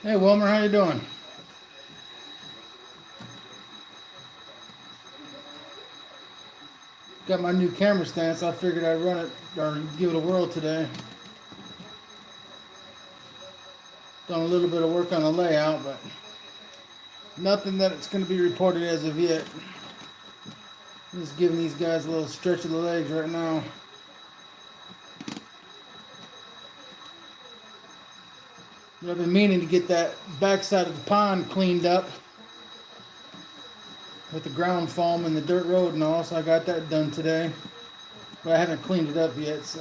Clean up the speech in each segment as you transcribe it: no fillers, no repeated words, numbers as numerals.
Hey Wilmer, how you doing? Got my new camera stand, so I figured I'd run it or give it a whirl today. Done a little bit of work on the layout, but nothing that it's going to be reported as of yet. I'm just giving these guys a little stretch of the legs right now. But I've been meaning to get that backside of the pond cleaned up with the ground foam and the dirt road and all, so I got that done today. But I haven't cleaned it up yet, so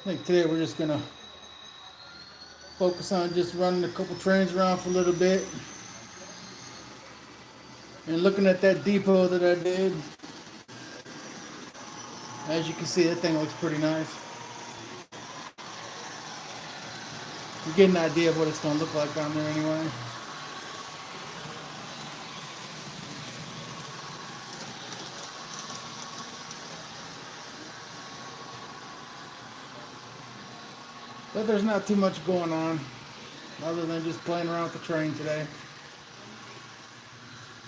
I think today we're just going to focus on just running a couple trains around for a little bit. And looking at that depot that I did, as you can see, that thing looks pretty nice. You get an idea of what it's going to look like on there anyway. But there's not too much going on other than just playing around with the train today.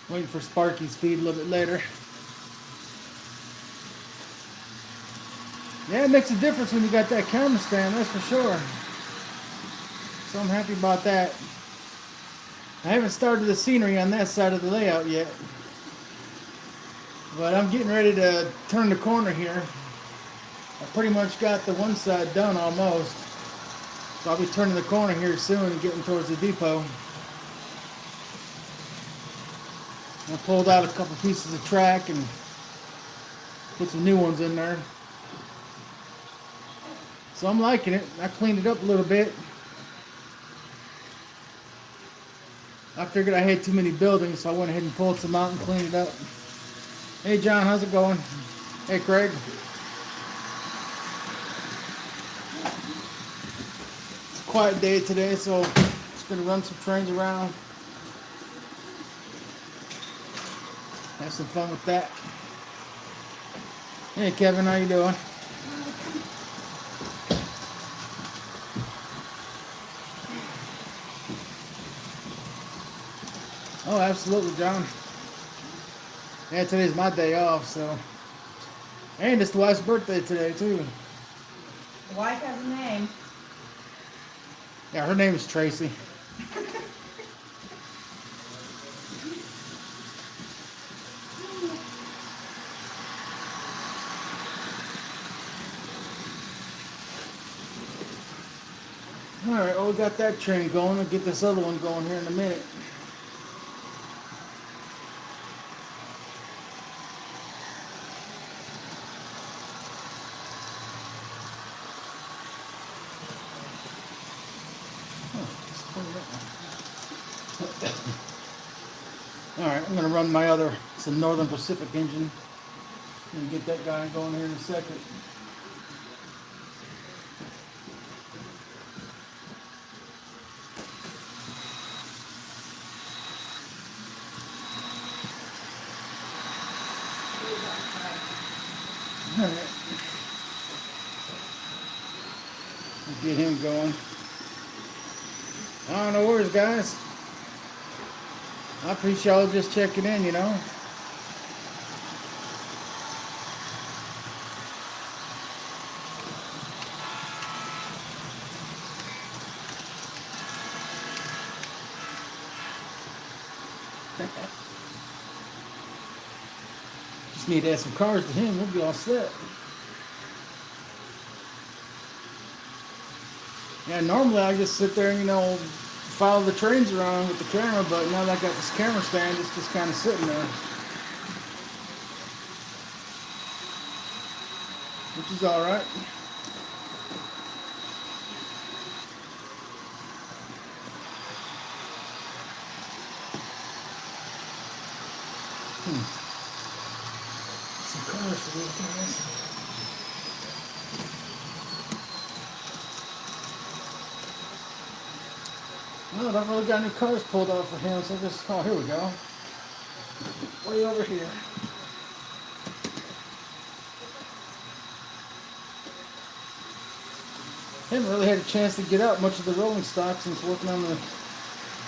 Waiting for Sparky's feed a little bit later. Yeah, it makes a difference when you got that camera stand, that's for sure. So I'm happy about that. I haven't started the scenery on that side of the layout yet. But I'm getting ready to turn the corner here. I pretty much got the one side done almost. So I'll be turning the corner here soon and getting towards the depot. I pulled out a couple pieces of track and put some new ones in there. So I'm liking it. I cleaned it up a little bit. I figured I had too many buildings, so I went ahead and pulled some out and cleaned it up. Hey John, how's it going? Hey Craig. It's a quiet day today, so just gonna run some trains around. Have some fun with that. Hey Kevin, how you doing? Oh, absolutely, John. Yeah, today's my day off, so. And it's the wife's birthday today, too. The wife has a name. Yeah, her name is Tracy. Alright, well, we got that train going. We'll get this other one going here in a minute. Alright, I'm going to run my other, it's a Northern Pacific engine. And get that guy going here in a second. Alright. Get him going. No worries, guys. I appreciate y'all just checking in, you know. Just need to add some cars to him. We'll be all set. Yeah, normally I just sit there and, you know, follow the trains around with the camera, but now that I got this camera stand, it's just kind of sitting there. Which is alright. Some cars for these guys. Well, I don't really got any cars pulled out for him, so just, oh, here we go. Way over here. Haven't really had a chance to get out much of the rolling stock since working on the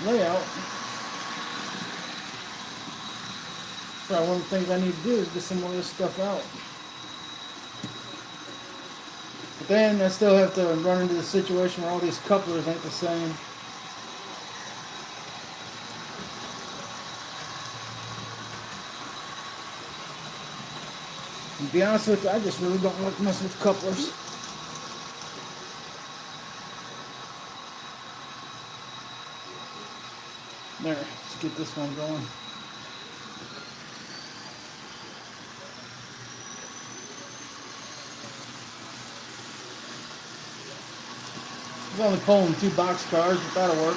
layout. Probably one of the things I need to do is get some more of this stuff out. But then I still have to run into the situation where all these couplers ain't the same. To be honest with you, I just really don't like messing with couplers. There, let's get this one going. I was only pulling 2 box cars, but that'll work.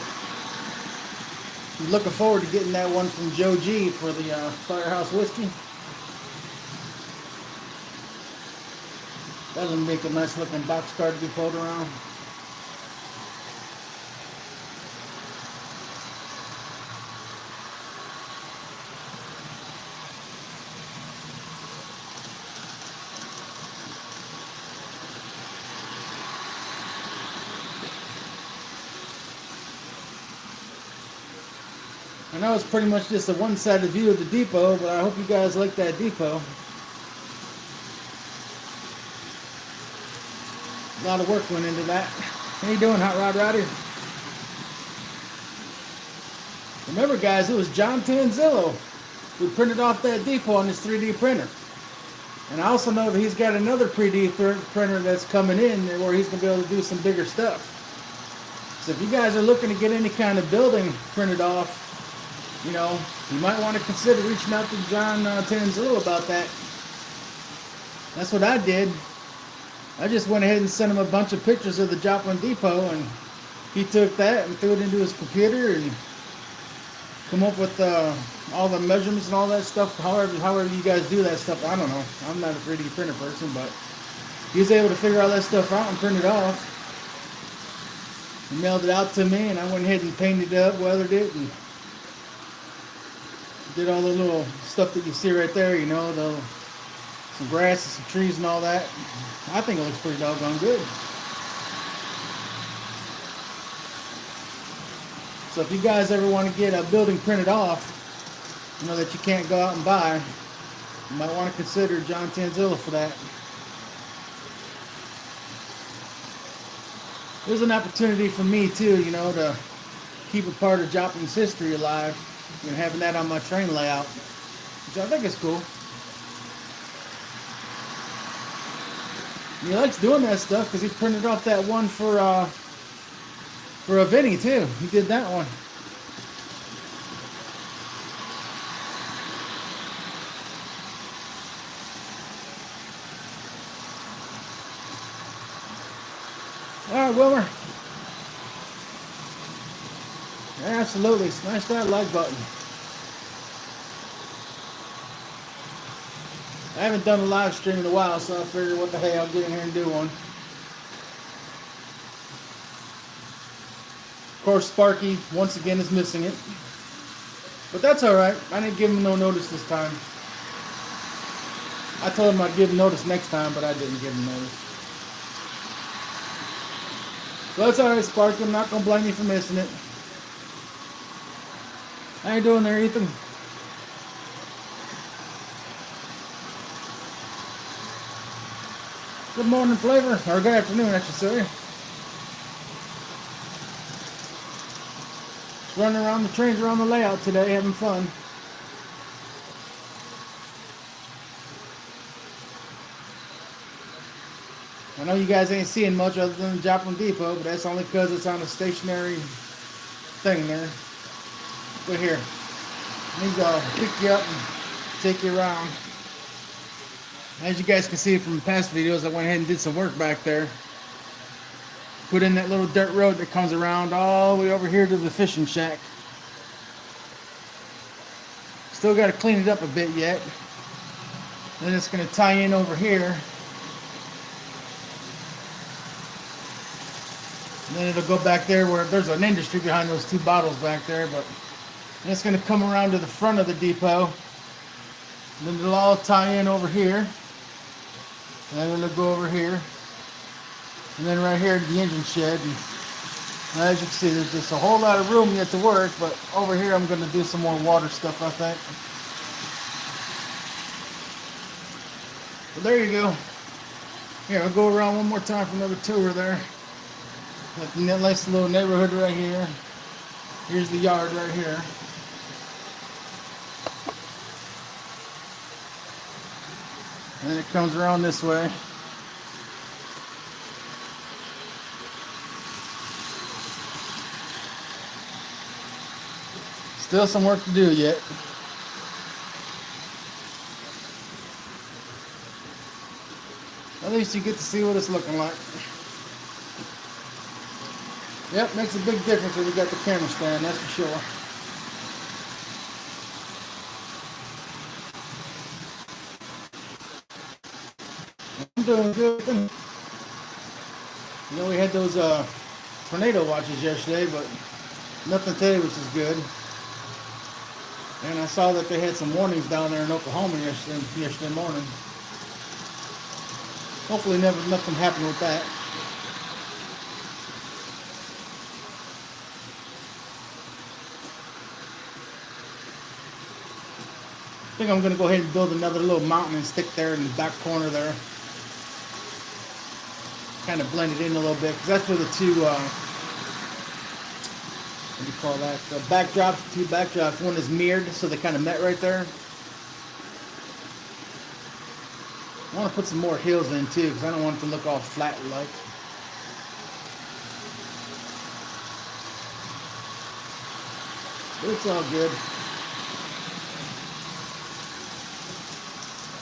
I'm looking forward to getting that one from Joe G for the Firehouse Whiskey. That'll make a nice looking box car to be pulled around. I know it's pretty much just a one-sided view of the depot, but I hope you guys like that depot. A lot of work went into that. How you doing, Hot Rod Roddy? Remember, guys, it was John Tanzillo who printed off that depot on his 3D printer. And I also know that he's got another 3D printer that's coming in where he's going to be able to do some bigger stuff. So if you guys are looking to get any kind of building printed off, you know, you might want to consider reaching out to John Tanzillo about that. That's what I did. I just went ahead and sent him a bunch of pictures of the Joplin Depot, and he took that and threw it into his computer and come up with all the measurements and all that stuff. However you guys do that stuff, I don't know. I'm not a 3D printer person, but he was able to figure all that stuff out and print it off. He mailed it out to me, and I went ahead and painted it up, weathered it, and did all the little stuff that you see right there, you know, some grass and some trees and all that. I think it looks pretty doggone good. So if you guys ever want to get a building printed off, you know, that you can't go out and buy, you might want to consider John Tanzillo for that. There's an opportunity for me too, you know, to keep a part of Joplin's history alive. You know, having that on my train layout, which I think is cool. And he likes doing that stuff because he printed off that one for a Vinny too. He did that one. All right, Wilmer. Absolutely, smash that like button. I haven't done a live stream in a while, so I figured what the hey, I'll get in here and do one. Of course, Sparky, once again, is missing it. But that's alright. I didn't give him no notice this time. I told him I'd give him notice next time, but I didn't give him notice. So that's alright, Sparky. I'm not going to blame you for missing it. How you doing there, Ethan? Good morning, Flavor. Or good afternoon, I should say. Just running around the trains around the layout today, having fun. I know you guys ain't seeing much other than the Joplin Depot, but that's only because it's on a stationary thing there. But here, let me go pick you up and take you around. As you guys can see from past videos, I went ahead and did some work back there. Put in that little dirt road that comes around all the way over here to the fishing shack. Still got to clean it up a bit yet. Then it's going to tie in over here. And then it'll go back there where there's an industry behind those 2 bottles back there, but and it's going to come around to the front of the depot. And then it'll all tie in over here. And then it'll go over here. And then right here, the engine shed. And as you can see, there's just a whole lot of room yet to work, but over here I'm going to do some more water stuff, I think. But there you go. Here, I'll go around one more time for another tour there. Got the nice little neighborhood right here. Here's the yard right here. And then it comes around this way. Still some work to do yet. At least you get to see what it's looking like. Yep, makes a big difference when you got the camera stand, that's for sure. I'm doing good. You know, we had those tornado watches yesterday, but nothing today, which is good. And I saw that they had some warnings down there in Oklahoma yesterday morning. Hopefully nothing happened with that. I think I'm going to go ahead and build another little mountain and stick there in the back corner there. Kind of blend it in a little bit, because that's where the two, what do you call that? The backdrops, two backdrops. One is mirrored, so they kind of met right there. I want to put some more hills in too, because I don't want it to look all flat like. But it's all good.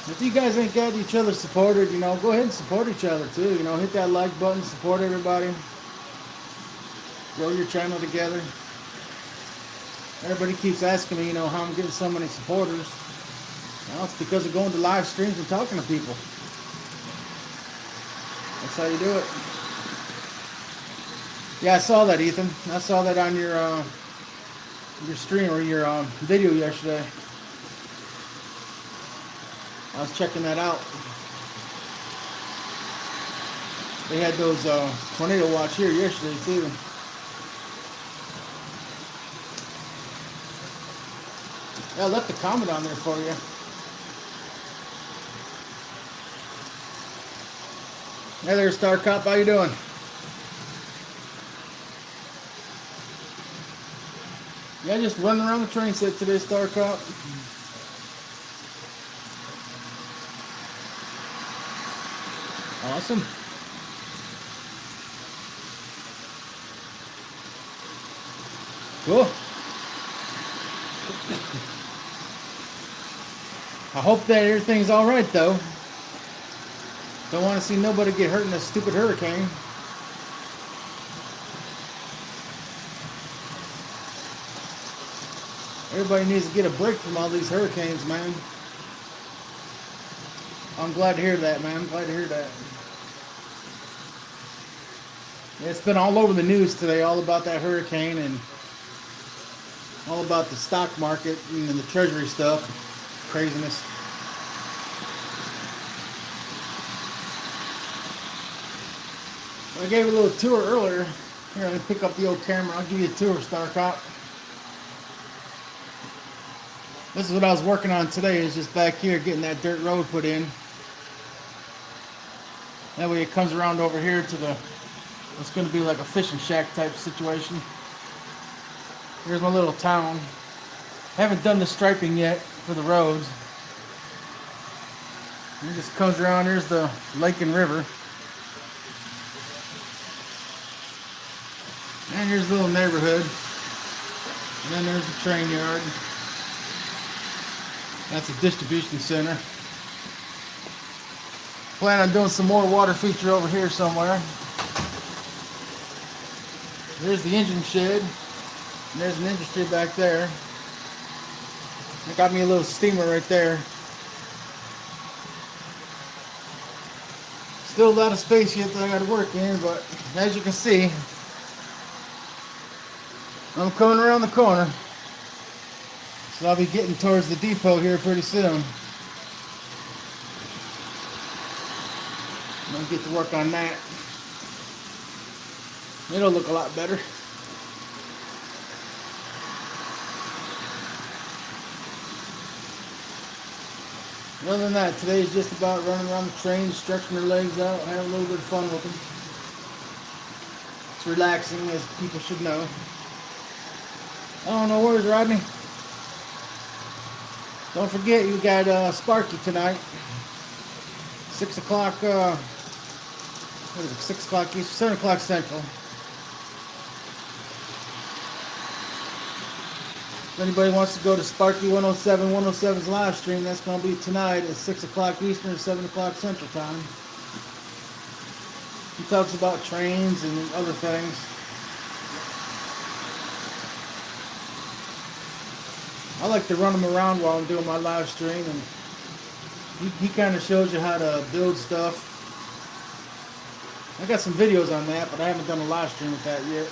If you guys ain't got each other supported, you know, go ahead and support each other too. You know, hit that like button, support everybody. Grow your channel together. Everybody keeps asking me, you know, how I'm getting so many supporters. Well, it's because of going to live streams and talking to people. That's how you do it. Yeah, I saw that, Ethan. I saw that on your stream or your video yesterday. I was checking that out. They had those tornado watch here yesterday too. Yeah, I left a comment on there for you. Hey there, Star Cop. How you doing? Yeah, just running around the train set today, Star Cop. Awesome. Cool. I hope that everything's all right, though. Don't want to see nobody get hurt in this stupid hurricane. Everybody needs to get a break from all these hurricanes, man. I'm glad to hear that, man. I'm glad to hear that. It's been all over the news today, all about that hurricane and all about the stock market and the treasury stuff. Craziness. I gave a little tour earlier. Here, let me pick up the old camera. I'll give you a tour, Star Cop. This is what I was working on today, is just back here getting that dirt road put in. That way it comes around over here to the, it's going to be like a fishing shack type situation. Here's my little town. Haven't done the striping yet for the roads. And it just comes around, here's the lake and river. And here's the little neighborhood. And then there's the train yard. That's a distribution center. Plan on doing some more water feature over here somewhere. There's the engine shed. And there's an industry back there. I got me a little steamer right there. Still a lot of space yet that I got to work in, but as you can see, I'm coming around the corner. So I'll be getting towards the depot here pretty soon. I'm going to get to work on that. It'll look a lot better. Other than that, today's just about running around the train, stretching their legs out, having a little bit of fun with them. It's relaxing, as people should know. I don't know, where's Rodney? Don't forget, you got Sparky tonight. 6 o'clock, what is it, 6 o'clock East, 7 o'clock Central. If anybody wants to go to Sparky 107's live stream, that's going to be tonight at 6 o'clock Eastern, 7 o'clock Central Time. He talks about trains and other things. I like to run him around while I'm doing my live stream, and he kind of shows you how to build stuff. I got some videos on that, but I haven't done a live stream with that yet.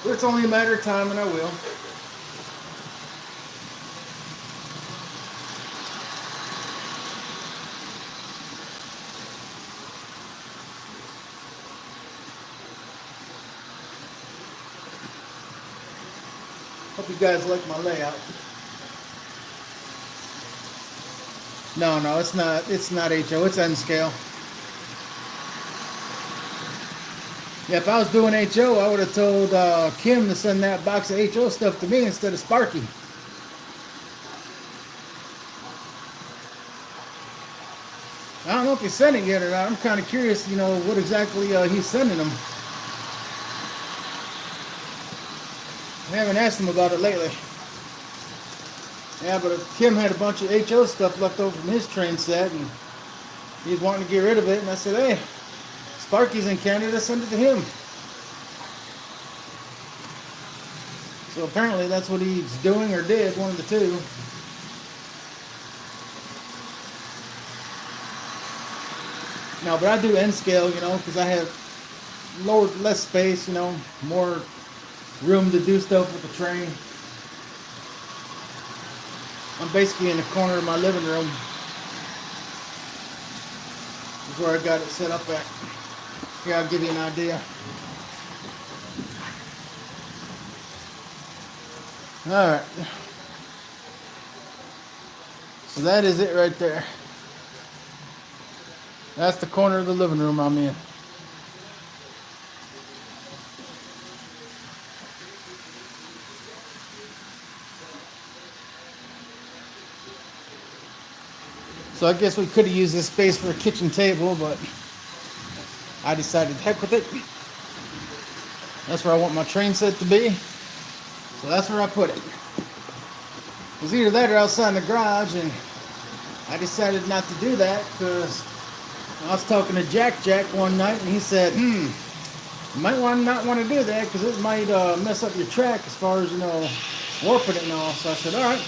But it's only a matter of time, and I will. Hope you guys like my layout. No, it's not. It's not HO. It's N scale. Yeah, if I was doing HO, I would have told Kim to send that box of HO stuff to me instead of Sparky. I don't know if he sent it yet or not. I'm kind of curious, what exactly he's sending them. I haven't asked him about it lately. Yeah, but Kim had a bunch of HO stuff left over from his train set, and he's wanting to get rid of it. And I said, hey, Sparky's in Canada, send it to him. So apparently that's what he's doing or did, one of the two. No, but I do N scale, because I have less space, more room to do stuff with the train. I'm basically in the corner of my living room. Is where I got it set up at. Here, I'll give you an idea. Alright. So that is it right there. That's the corner of the living room I'm in. So I guess we could have used this space for a kitchen table, but I decided heck with it. That's where I want my train set to be. So that's where I put it. It was either that or outside in the garage, and I decided not to do that because I was talking to Jack one night, and he said, you might not want to do that because it might mess up your track as far as, warping it and all. So I said, all right,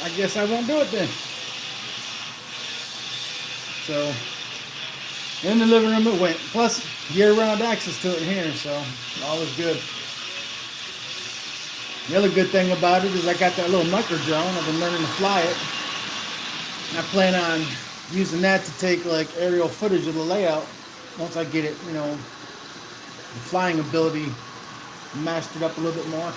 I guess I won't do it then. So, in the living room it went. Plus, year-round access to it in here, so all is good. The other good thing about it is I got that little micro drone. I've been learning to fly it. And I plan on using that to take like aerial footage of the layout once I get it, the flying ability mastered up a little bit more.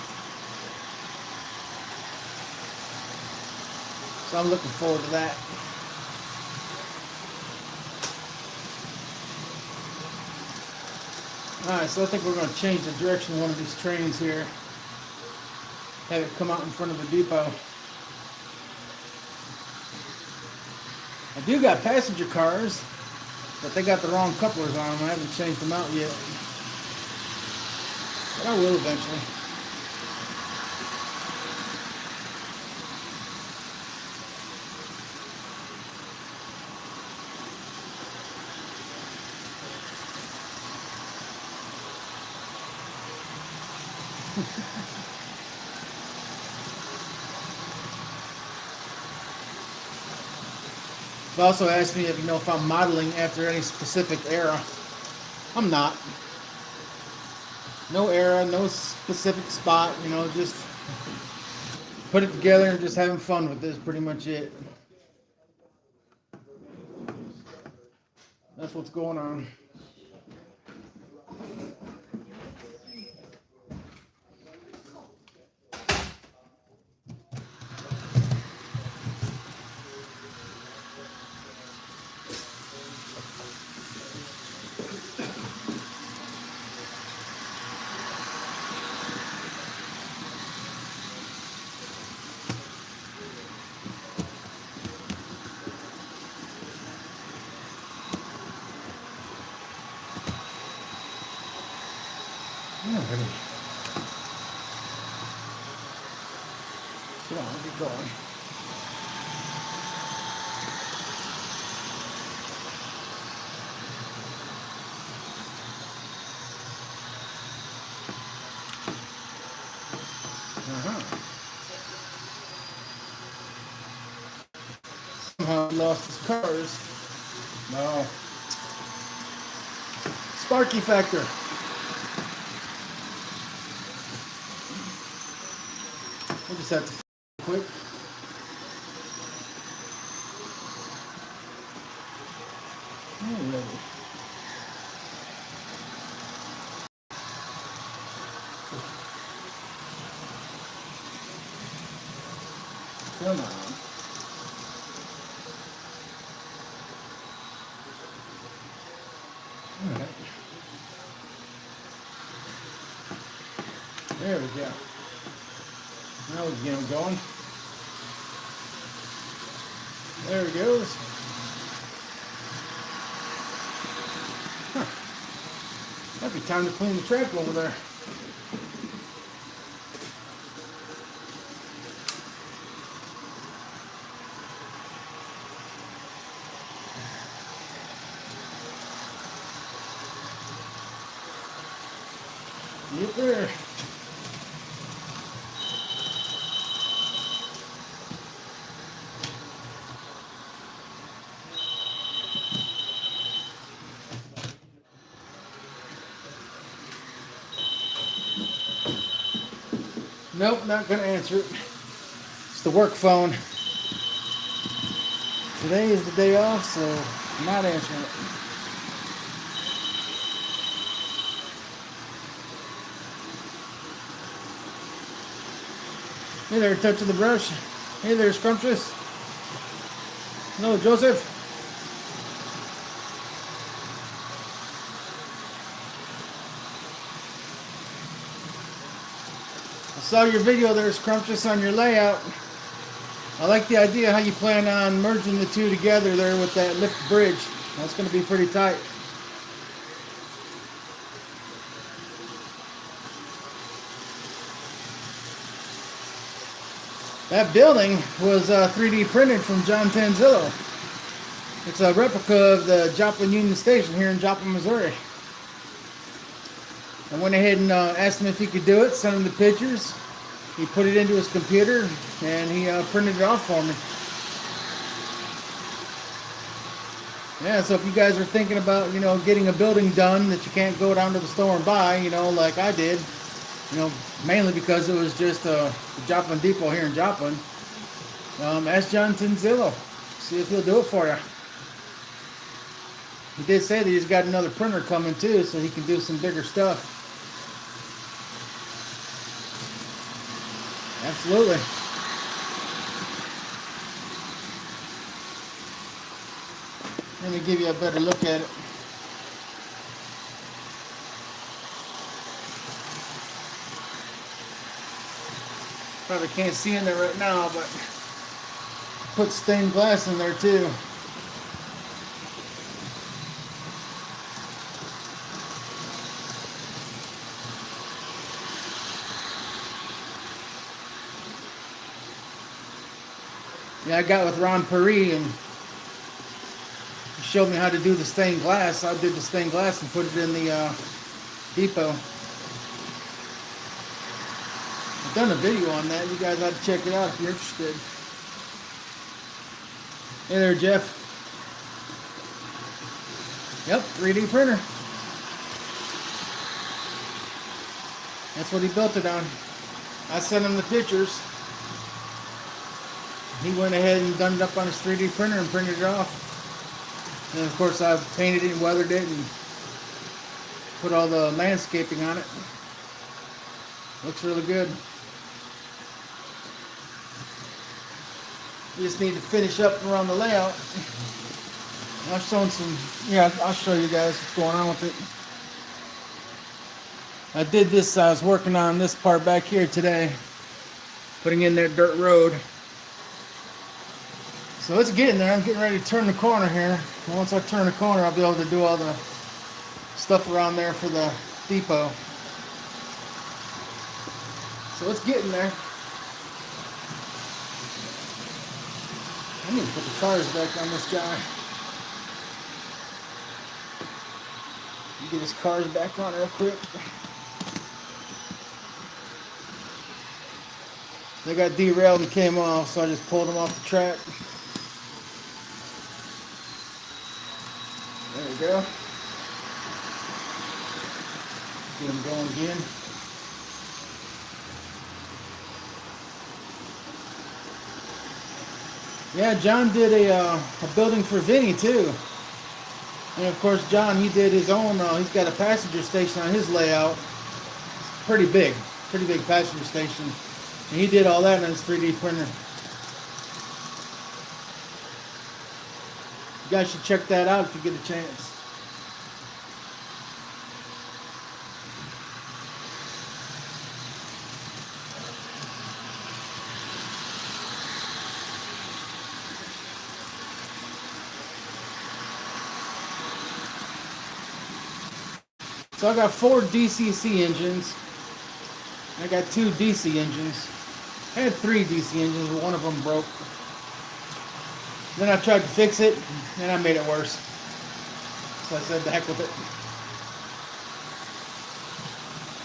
So I'm looking forward to that. Alright, so I think we're going to change the direction of one of these trains here. Have it come out in front of the depot. I do got passenger cars, but they got the wrong couplers on them. I haven't changed them out yet. But I will eventually. They also asked me if I'm modeling after any specific era. I'm not. No era, no specific spot, just put it together and just having fun with this, pretty much it. That's what's going on. Come on, get going. Somehow he lost his cars. No. Sparky factor. We'll just have to quick. Alrighty. Come on. Alright. There we go. Now we can get him going. There he goes. Huh. Might be time to clean the track over there. Get there. Nope, not gonna answer it. It's the work phone. Today is the day off, so I'm not answering it. Hey there, touch of the brush. Hey there, Scrumptious. Hello, Joseph. I saw your video there, Scrumptious, on your layout. I like the idea how you plan on merging the two together there with that lift bridge. That's going to be pretty tight. That building was 3D printed from John Tanzillo. It's a replica of the Joplin Union Station here in Joplin, Missouri. I went ahead and asked him if he could do it, sent him the pictures. He put it into his computer and he printed it off for me. Yeah, so if you guys are thinking about, getting a building done that you can't go down to the store and buy, like I did, mainly because it was just the Joplin Depot here in Joplin, ask John Tanzillo. See if he'll do it for you. He did say that he's got another printer coming too, so he can do some bigger stuff. Absolutely. Let me give you a better look at it. Probably can't see in there right now, but put stained glass in there too. Yeah, I got with Ron Perry and he showed me how to do the stained glass. I did the stained glass and put it in the depot. I've done a video on that. You guys ought to check it out if you're interested. Hey there, Jeff. Yep, 3D printer. That's what he built it on. I sent him the pictures. He went ahead and done it up on his 3D printer and printed it off. And of course I've painted it and weathered it and put all the landscaping on it. Looks really good. We just need to finish up around the layout. I've shown I'll show you guys what's going on with it. I did this, I was working on this part back here today, putting in that dirt road. So it's getting there. I'm getting ready to turn the corner here. And once I turn the corner, I'll be able to do all the stuff around there for the depot. So it's getting there. I need to put the tires back on this guy. Get his cars back on real quick. They got derailed and came off, so I just pulled them off the track. There we go. Get them going again. Yeah, John did a building for Vinny too. And of course, John, he did his own, he's got a passenger station on his layout. It's pretty big passenger station. And he did all that on his 3D printer. You guys should check that out if you get a chance. So I got 4 DCC engines. I got 2 DC engines. I had 3 DC engines, but one of them broke. Then I tried to fix it, and I made it worse. So I said, the heck with it.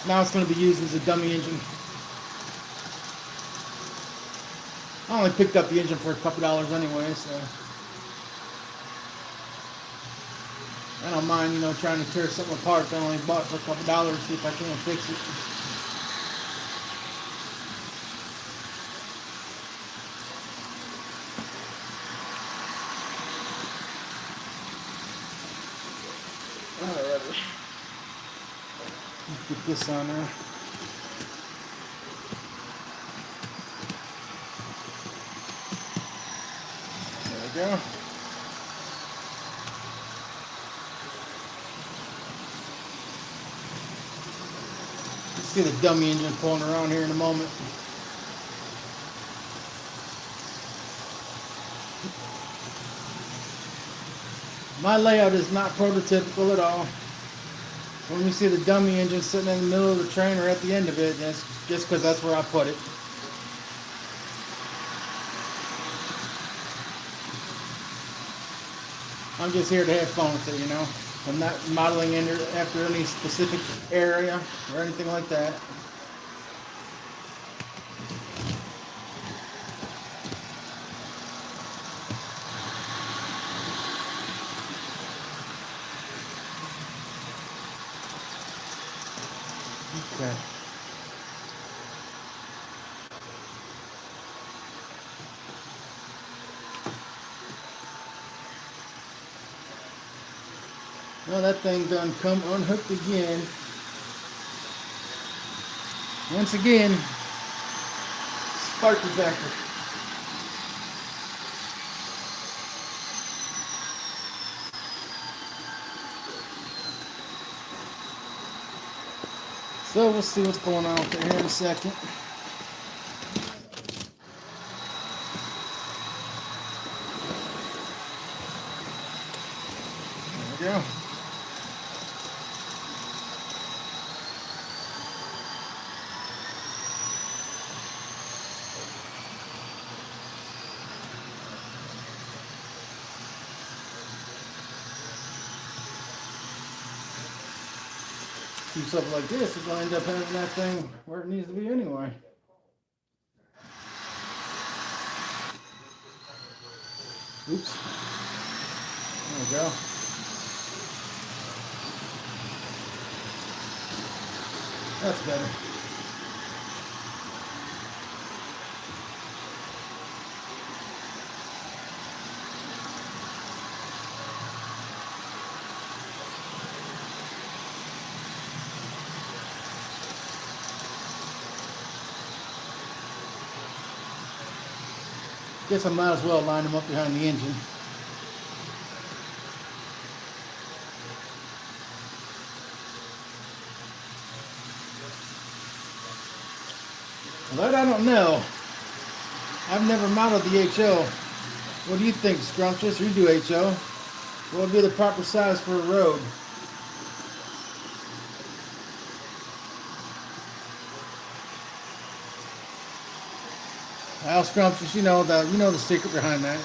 Now it's going to be used as a dummy engine. I only picked up the engine for a couple dollars anyway, so I don't mind, trying to tear something apart that I only bought for a couple dollars, see if I can't fix it. Alright. Let's get this on there. There we go. See the dummy engine pulling around here in a moment. My layout is not prototypical at all. When you see the dummy engine sitting in the middle of the train or at the end of it, that's just because that's where I put it. I'm just here to have fun with it, I'm not modeling after any specific area or anything like that. Okay. Well, that thing done come unhooked again. Once again, spark evacuator. So we'll see what's going on with it here in a second. There we go. Keeps up like this, we're going to end up having that thing where it needs to be anyway. Oops. There we go. That's better. Guess I might as well line them up behind the engine. Well, that I don't know. I've never modeled the HO. What do you think, Scrumptious? You do HO. What would be the proper size for a road? Well, Scrumptious, you know the secret behind that.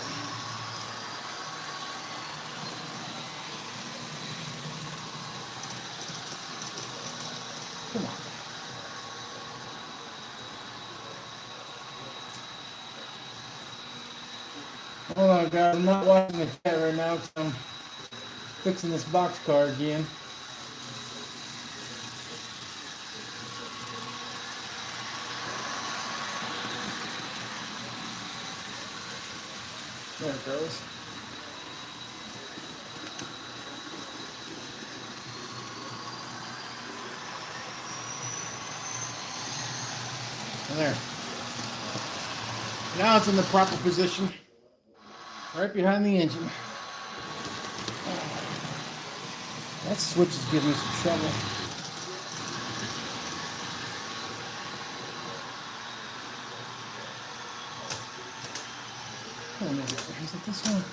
Hold on, guys. I'm not watching the chat right now because I'm fixing this box car again. There it goes. There. Now it's in the proper position, right behind the engine. That switch is giving me some trouble. Oh, no, is it this one?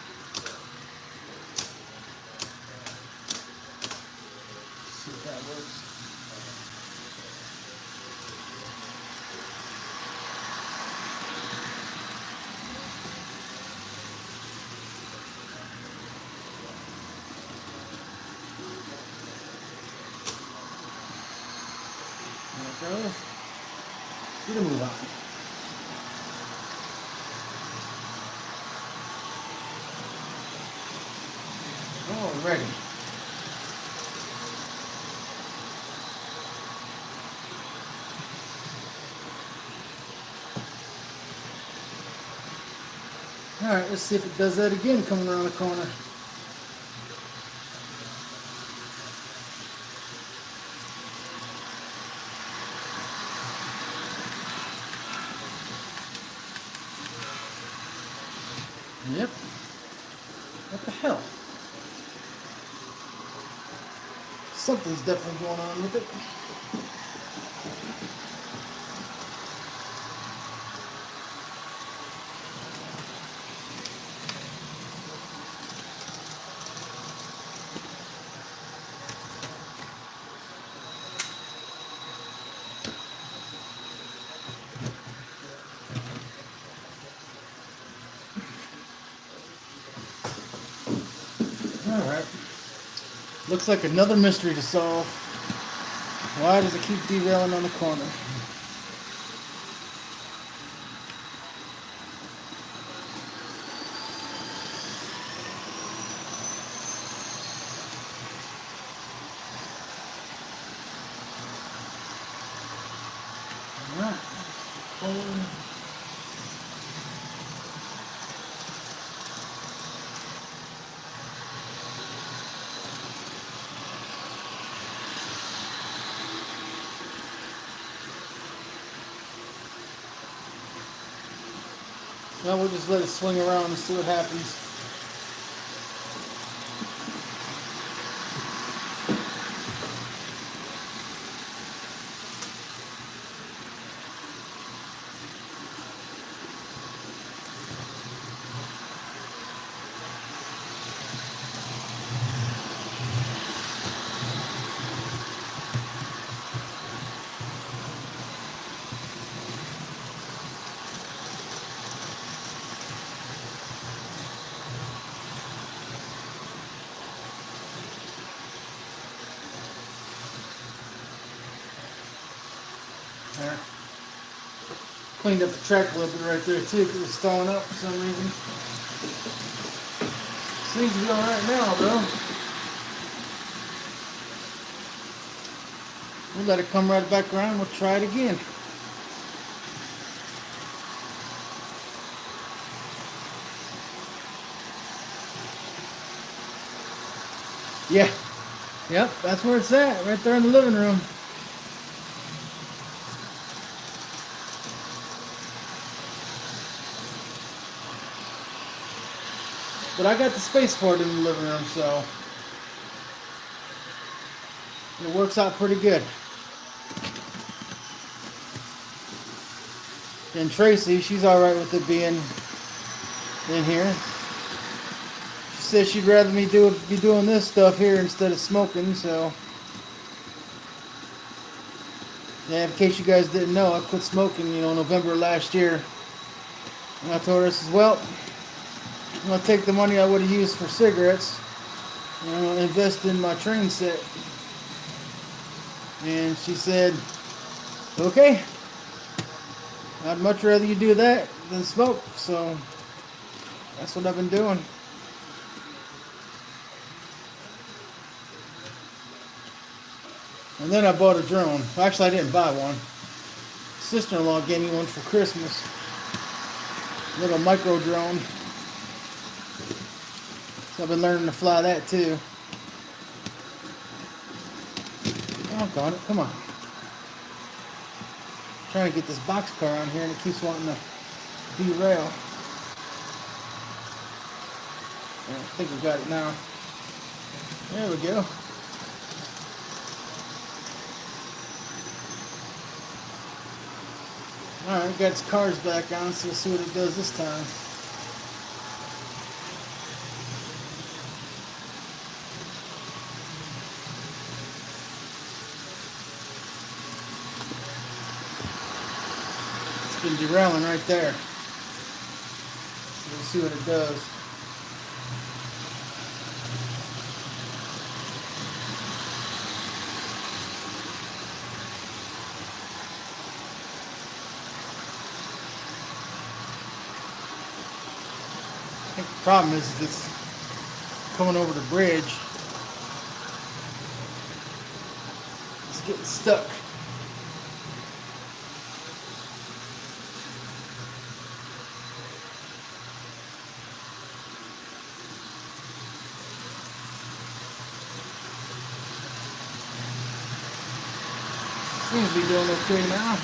Let's see if that works. There it goes. Get a move on. Oh, ready. All right, let's see if it does that again coming around the corner. Yep. What the hell? Something's definitely going on with it. Alright. Looks like another mystery to solve. Why does it keep derailing on the corner? Alright. Now we'll just let it swing around and see what happens. There. Cleaned up the track a little bit right there too because it's stalling up for some reason. Seems to be alright now though. We'll let it come right back around. We'll try it again. Yeah. Yep, that's where it's at. Right there in the living room. But I got the space for it in the living room, so it works out pretty good. And Tracy, she's alright with it being in here. She says she'd rather me be doing this stuff here instead of smoking, so. Yeah, in case you guys didn't know, I quit smoking, November last year. And I told her, I says, well, I'm going to take the money I would have used for cigarettes and invest in my train set. And she said, okay, I'd much rather you do that than smoke. So That's what I've been doing. And then I bought a drone. Actually, I didn't buy one. Sister-in-law gave me one for Christmas. Little micro drone. So I've been learning to fly that too. Oh, got it. Come on. Trying to get this box car on here and it keeps wanting to derail. I think we got it now. There we go. Alright, got its cars back on, so we'll see what it does this time. It's been derailing right there. So we'll see what it does. I think the problem is it's coming over the bridge. It's getting stuck. Seems to be doing okay now.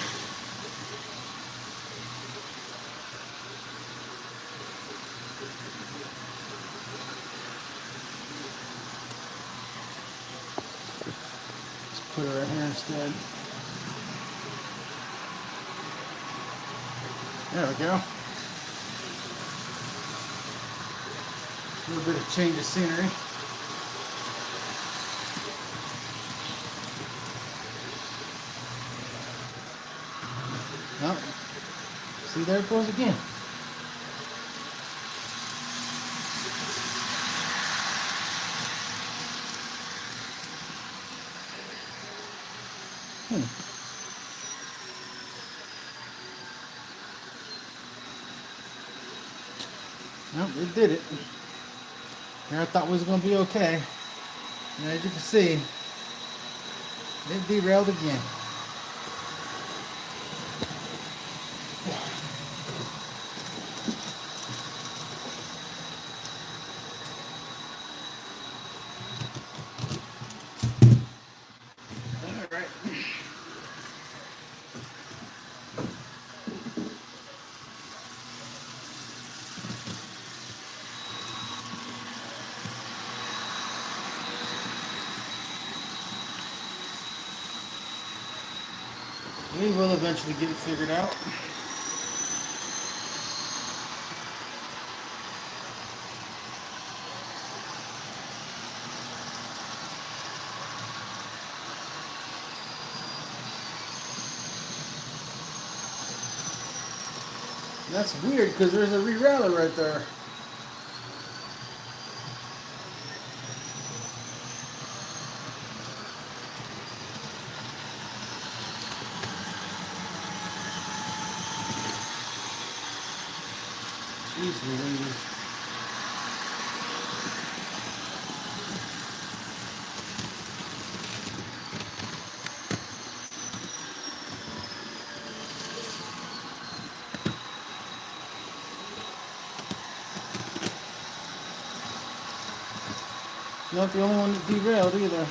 Put it right here instead. There we go. A little bit of change of scenery. Oh, see, there it goes again. Nope, it did it. Here I thought it was going to be okay. And as you can see, it derailed again. Alright. We will eventually get it figured out. And that's weird because there's a rerailer right there. Jeez Louise. Not the only one that derailed either.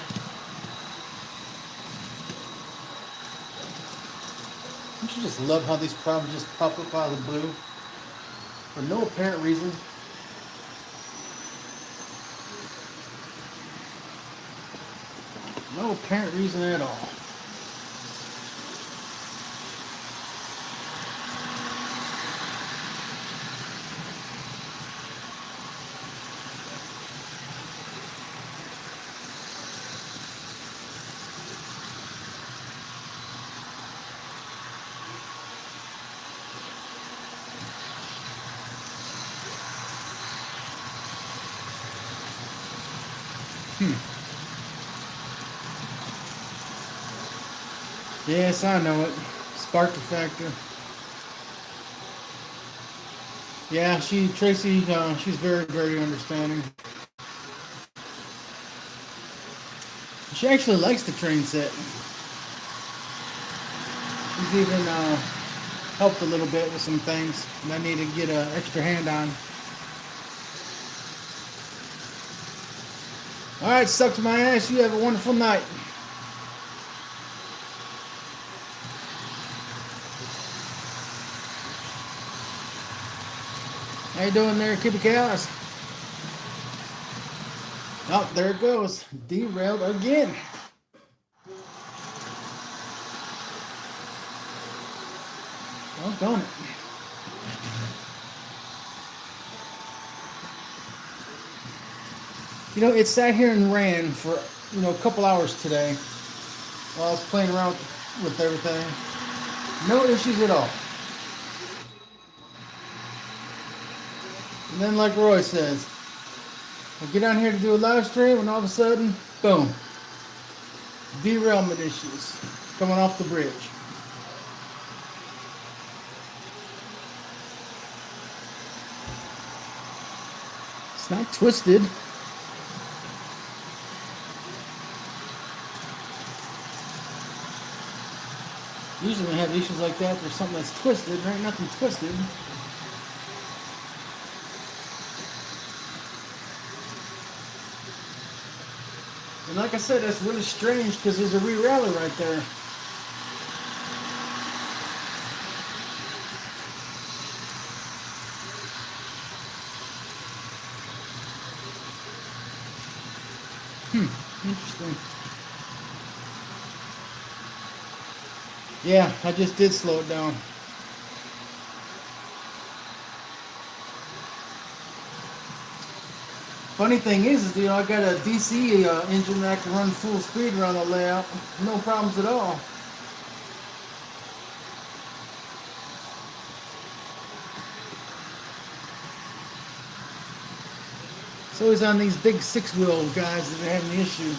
Don't you just love how these problems just pop up out of the blue? For no apparent reason. No apparent reason at all. Yes, I know it. Spark the factor. Yeah, Tracy, she's very, very understanding. She actually likes the train set. She's even helped a little bit with some things that I need to get an extra hand on. All right, suck to my ass. You have a wonderful night. How you doing there, Kippy Cows? Oh, there it goes. Derailed again. Oh, don't it. You know, it sat here and ran for, a couple hours today while I was playing around with everything. No issues at all. And then, like Roy says, I get on here to do a live stream, and all of a sudden, boom, derailment issues coming off the bridge. It's not twisted. Usually when I have issues like that, there's something that's twisted. There ain't nothing twisted. And like I said, that's really strange because there's a re-rally right there. Interesting. Yeah, I just did slow it down. Funny thing is I got a DC engine that can run full speed around the layout. No problems at all. It's always on these big 6-wheel guys that are having the issue.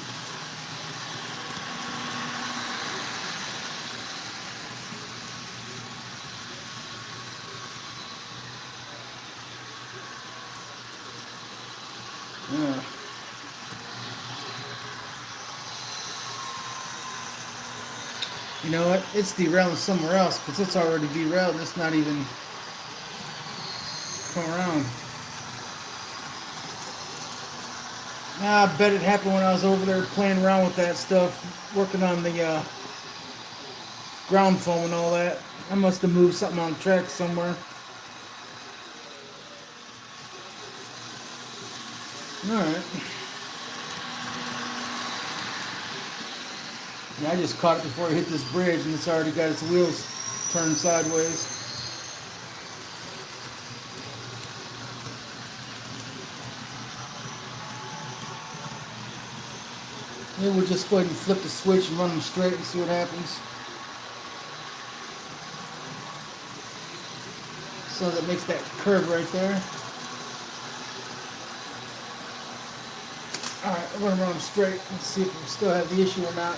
Yeah. You know what? It's derailing somewhere else because it's already derailed and it's not even come around. I bet it happened when I was over there playing around with that stuff, working on the ground foam and all that. I must have moved something on the track somewhere. Alright. Yeah, I just caught it before it hit this bridge and it's already got its wheels turned sideways. Maybe we'll just go ahead and flip the switch and run them straight and see what happens. So that makes that curve right there. Alright, we're going to run them straight and see if we still have the issue or not.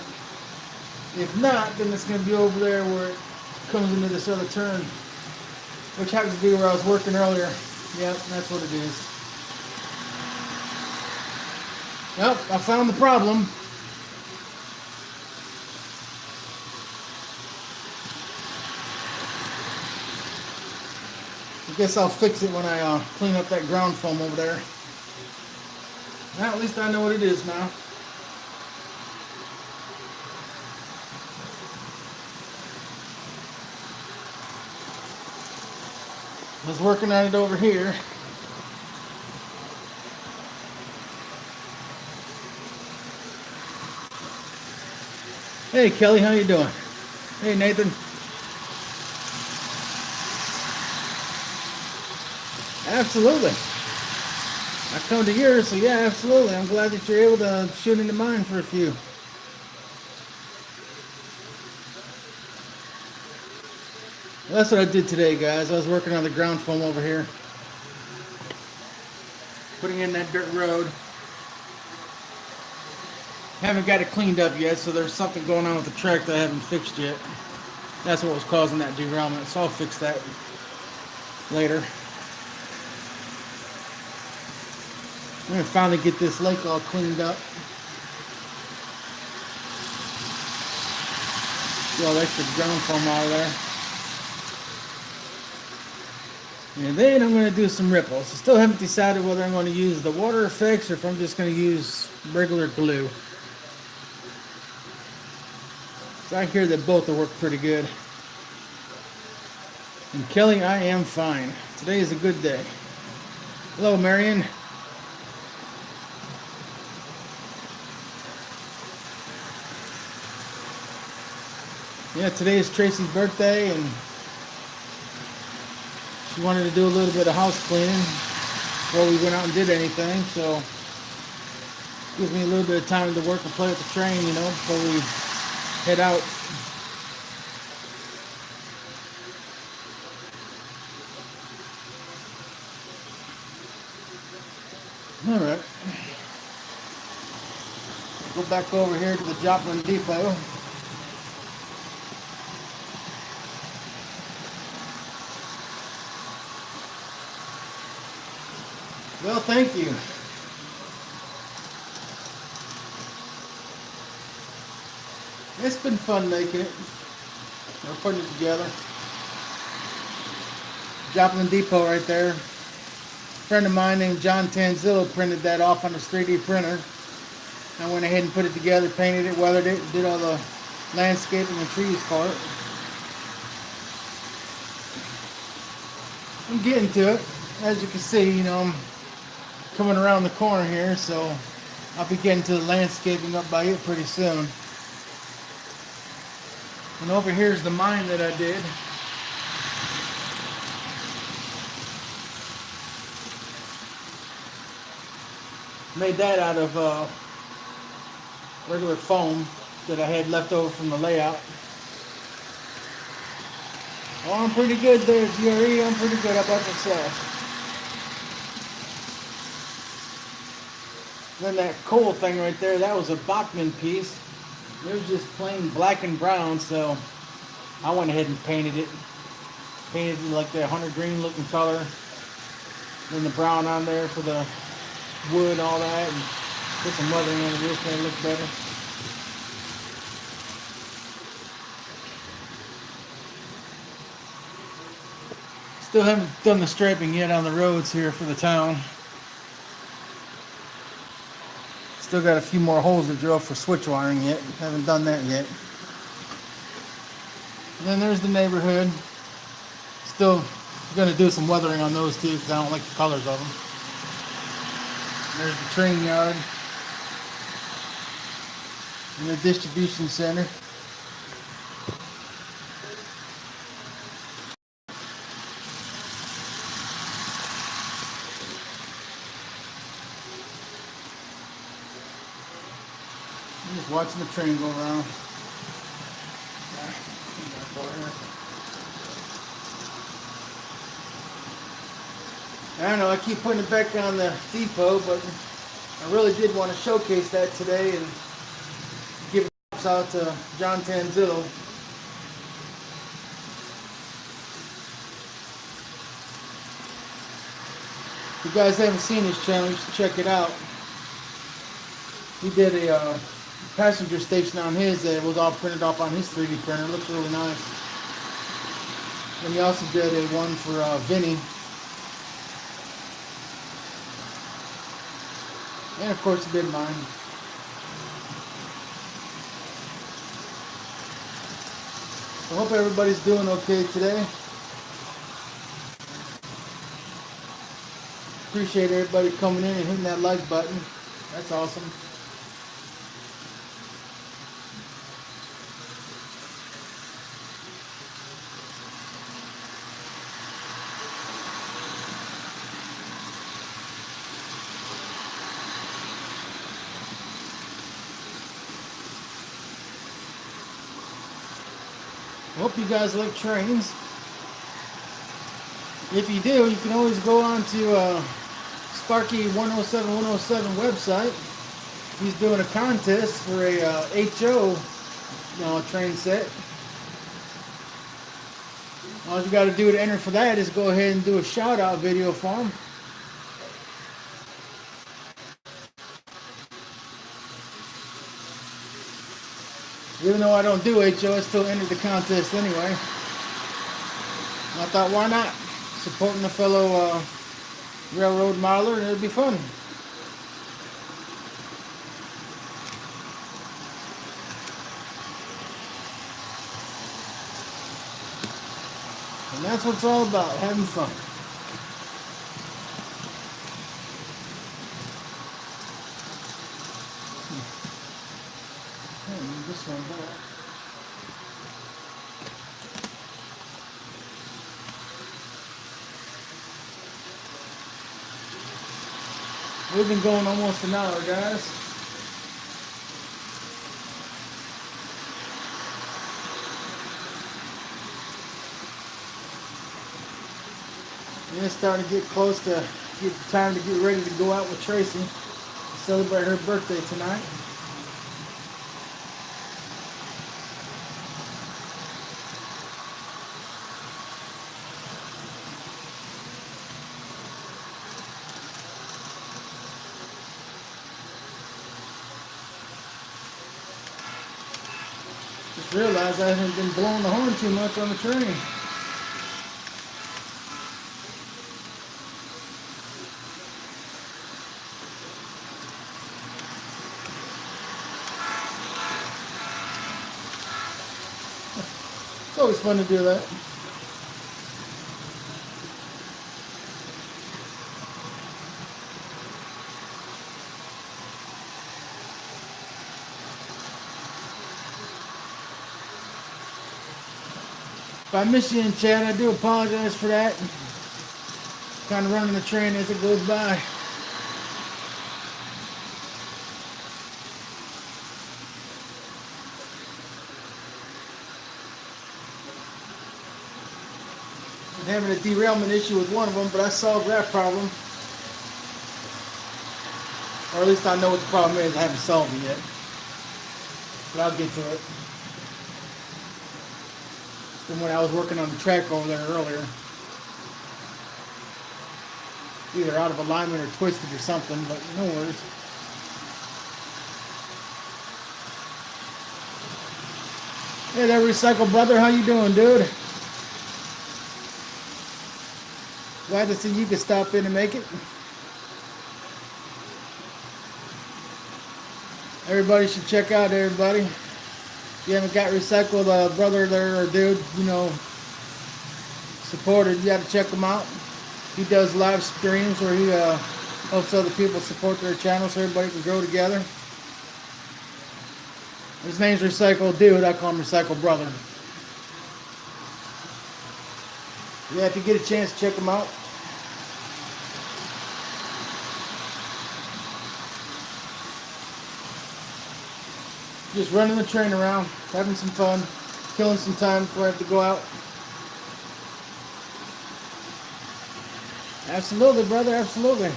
If not, then it's going to be over there where it comes into this other turn, which happens to be where I was working earlier. Yep, that's what it is. Yep, I found the problem. I guess I'll fix it when I clean up that ground foam over there. Now, at least I know what it is now. I was working on it over here. Hey Kelly, how you doing? Hey Nathan. Absolutely. I come to yours, so yeah, absolutely. I'm glad that you're able to shoot into mine for a few. Well, that's what I did today, guys. I was working on the ground foam over here. Putting in that dirt road. Haven't got it cleaned up yet, so there's something going on with the track that I haven't fixed yet. That's what was causing that derailment, so I'll fix that later. I'm gonna finally get this lake all cleaned up. Get all the extra ground foam out of there. And then I'm going to do some ripples. I still haven't decided whether I'm going to use the water effects or if I'm just going to use regular glue. So I hear that both will work pretty good. And Kelly, I am fine. Today is a good day. Hello, Marion. Yeah, today is Tracy's birthday, and she wanted to do a little bit of house cleaning before we went out and did anything, so gives me a little bit of time to work and play with the train, you know, before we head out. Alright. Go back over here to the Joplin Depot. Well, thank you. It's been fun making it. We're putting it together. Joplin Depot right there. A friend of mine named John Tanzillo printed that off on his 3D printer. I went ahead and put it together, painted it, weathered it, did all the landscaping and trees for it. I'm getting to it. As you can see, you know, I'm coming around the corner here, so I'll be getting to the landscaping up by it pretty soon. And over here's the mine that I did. Made that out of regular foam that I had left over from the layout. Oh, I'm pretty good there, GRE. I'm pretty good. How about yourself? Then that coal thing right there, that was a Bachmann piece. It was just plain black and brown, so I went ahead and painted it. Painted it like that hunter green looking color. Then the brown on there for the wood and all that. And put some weathering on the roof to make it look better. Still haven't done the striping yet on the roads here for the town. Still got a few more holes to drill for switch wiring yet. Haven't done that yet. And then there's the neighborhood. Still going to do some weathering on those too because I don't like the colors of them. There's the train yard. And the distribution center. I'm just watching the train go around. I don't know, I keep putting it back on the depot, but I really did want to showcase that today and give props out to John Tanzillo. If you guys haven't seen his channel, you should check it out. He did a passenger station on his that was all printed off on his 3D printer. It looks really nice. And he also did a one for Vinny. And of course he did mine. I hope everybody's doing okay today. Appreciate everybody coming in and hitting that like button. That's awesome. I hope you guys like trains. If you do, you can always go on to Sparky 107107 website. He's doing a contest for a HO train set. All you got to do to enter for that is go ahead and do a shout out video for him. Even though I don't do HO, I still entered the contest anyway. And I thought, why not? Supporting a fellow railroad miler, and it'd be fun. And that's what it's all about, having fun. This one back. We've been going almost an hour, guys. And it's starting to get close to time to get ready to go out with Tracy to celebrate her birthday tonight. Just realized I haven't been blowing the horn too much on the train. It's always fun to do that. If I miss you in chat, I do apologize for that. Kind of running the train as it goes by. I'm having a derailment issue with one of them, but I solved that problem. Or at least I know what the problem is. I haven't solved it yet. But I'll get to it. From when I was working on the track over there earlier. Either out of alignment or twisted or something, but no worries. Hey there, Recycle Brother. How you doing, dude? Glad to see you could stop in and make it. Everybody should check out everybody. If you haven't got Recycled Brother there or dude, you know, supported, you got to check him out. He does live streams where he helps other people support their channel so everybody can grow together. His name's Recycled Dude. I call him Recycled Brother. Yeah, if you get a chance, check him out. Just running the train around, having some fun, killing some time before I have to go out. Absolutely, brother, absolutely.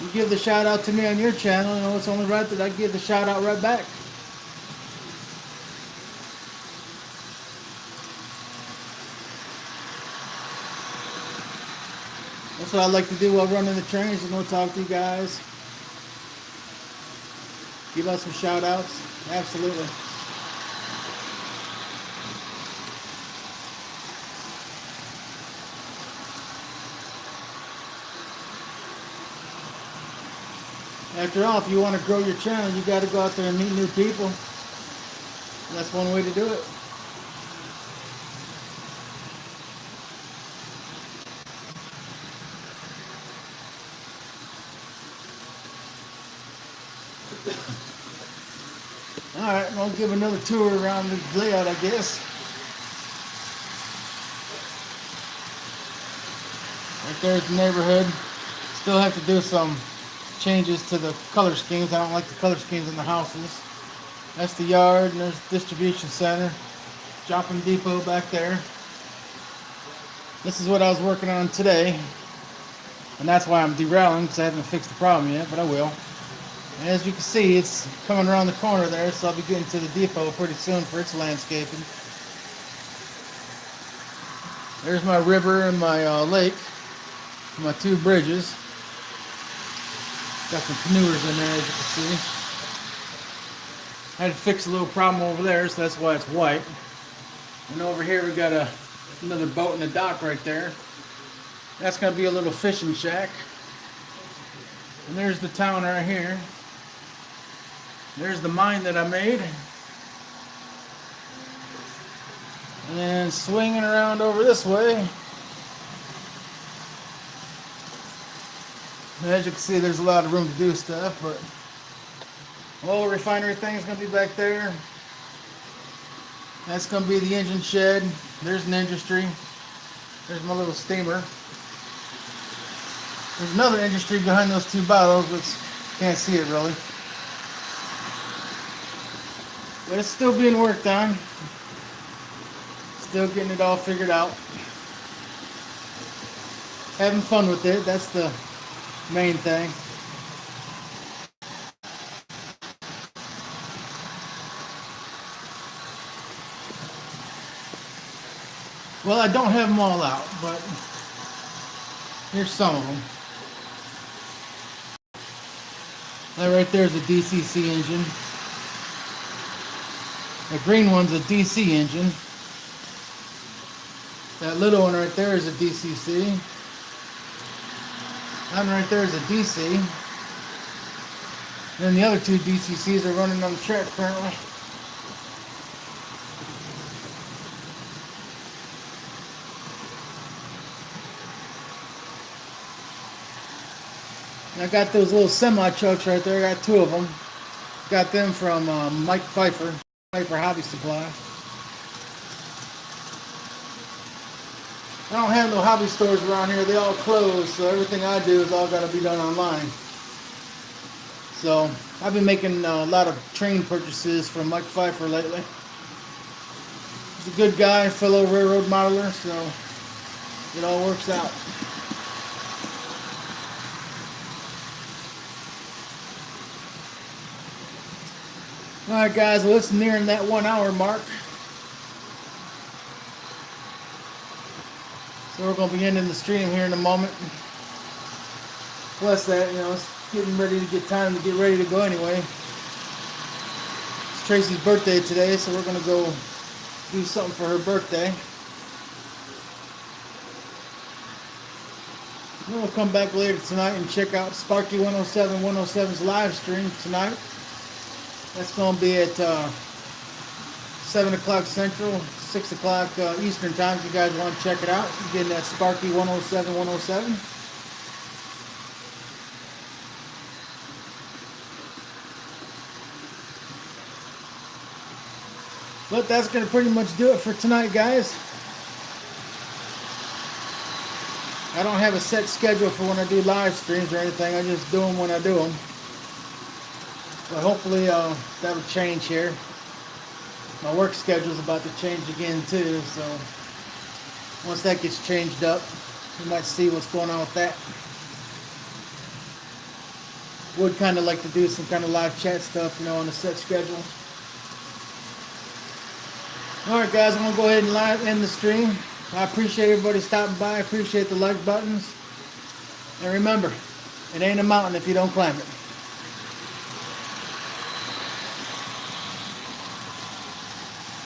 You give the shout out to me on your channel, you know, it's only right that I give the shout out right back. That's what I like to do while running the trains, you know, talk to you guys. Give us some shout outs. Absolutely. After all, if you want to grow your channel, you got to go out there and meet new people. That's one way to do it. Alright, I'll give another tour around the layout, I guess. Right there's the neighborhood. Still have to do some changes to the color schemes. I don't like the color schemes in the houses. That's the yard, and there's the distribution center. Joplin Depot back there. This is what I was working on today. And that's why I'm derailing, because I haven't fixed the problem yet, but I will. And as you can see, it's coming around the corner there, so I'll be getting to the depot pretty soon for its landscaping. There's my river and my lake, my two bridges. Got some canoers in there, as you can see. I had to fix a little problem over there, so that's why it's white. And over here we got another boat in the dock right there. That's gonna be a little fishing shack. And there's the town right here. There's the mine that I made. And then swinging around over this way. As you can see, there's a lot of room to do stuff, but oil refinery thing's gonna be back there. That's gonna be the engine shed. There's an industry. There's my little steamer. There's another industry behind those two bottles, but can't see it really. But it's still being worked on. Still getting it all figured out. Having fun with it, that's the main thing. Well, I don't have them all out, but here's some of them. That right there is a DCC engine. The green one's a DC engine. That little one right there is a DCC. That one right there is a DC. And the other two DCCs are running on the track currently. I got those little semi trucks right there. I got two of them. Got them from Mike Pfeiffer Hobby Supply. I don't have no hobby stores around here. They all closed, so everything I do is all got to be done online. So I've been making a lot of train purchases from Mike Pfeiffer lately. He's a good guy, fellow railroad modeler, so it all works out. Alright guys, well it's nearing that 1 hour mark. So we're going to be ending the stream here in a moment. Plus that, it's getting ready to get time to get ready to go anyway. It's Tracy's birthday today, so we're going to go do something for her birthday. Then we'll come back later tonight and check out Sparky 107's live stream tonight. That's going to be at 7 o'clock Central, 6 o'clock Eastern Time. If you guys want to check it out, you're getting that Sparky 107. But that's going to pretty much do it for tonight, guys. I don't have a set schedule for when I do live streams or anything. I just do them when I do them. But hopefully that will change here. My work schedule is about to change again too, so once that gets changed up, you might see what's going on with that. Would kind of like to do some kind of live chat stuff, on a set schedule. Alright guys, I'm going to go ahead and end the stream. I appreciate everybody stopping by. I appreciate the like buttons. And remember, it ain't a mountain if you don't climb it.